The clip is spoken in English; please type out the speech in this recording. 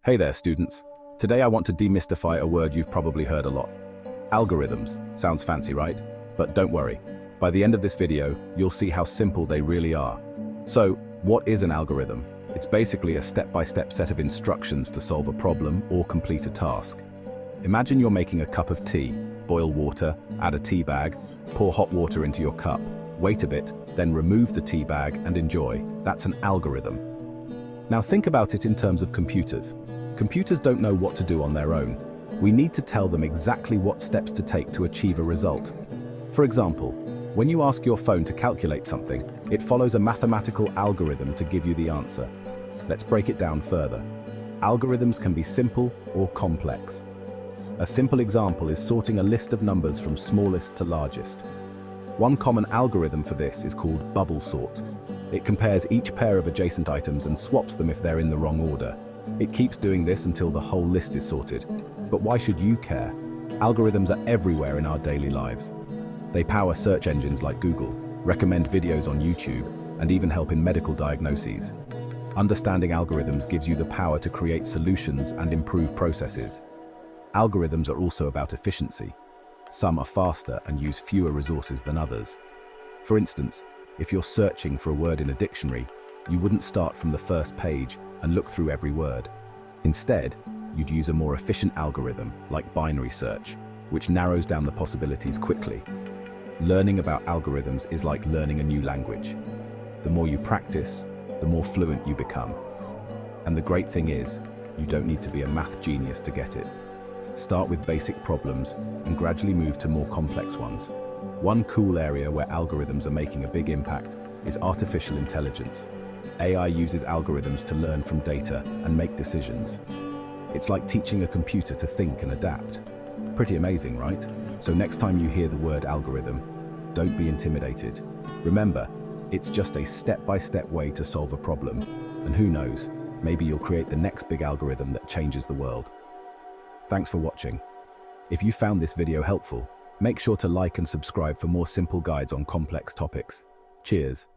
Hey there, students. Today I want to demystify a word you've probably heard a lot. Algorithms. Sounds fancy, right? But don't worry. By the end of this video, you'll see how simple they really are. So, what is an algorithm? It's basically a step-by-step set of instructions to solve a problem or complete a task. Imagine you're making a cup of tea. Boil water, add a tea bag, pour hot water into your cup, wait a bit, then remove the tea bag and enjoy. That's an algorithm. Now think about it in terms of computers. Computers don't know what to do on their own. We need to tell them exactly what steps to take to achieve a result. For example, when you ask your phone to calculate something, it follows a mathematical algorithm to give you the answer. Let's break it down further. Algorithms can be simple or complex. A simple example is sorting a list of numbers from smallest to largest. One common algorithm for this is called bubble sort. It compares each pair of adjacent items and swaps them if they're in the wrong order. It keeps doing this until the whole list is sorted. But why should you care? Algorithms are everywhere in our daily lives. They power search engines like Google, recommend videos on YouTube, and even help in medical diagnoses. Understanding algorithms gives you the power to create solutions and improve processes. Algorithms are also about efficiency. Some are faster and use fewer resources than others. For instance, if you're searching for a word in a dictionary, you wouldn't start from the first page and look through every word. Instead, you'd use a more efficient algorithm, like binary search, which narrows down the possibilities quickly. Learning about algorithms is like learning a new language. The more you practice, the more fluent you become. And the great thing is, you don't need to be a math genius to get it. Start with basic problems and gradually move to more complex ones. One cool area where algorithms are making a big impact is artificial intelligence. AI uses algorithms to learn from data and make decisions. It's like teaching a computer to think and adapt. Pretty amazing, right? So next time you hear the word algorithm, don't be intimidated. Remember, it's just a step-by-step way to solve a problem. And who knows, maybe you'll create the next big algorithm that changes the world. Thanks for watching. If you found this video helpful, make sure to like and subscribe for more simple guides on complex topics. Cheers.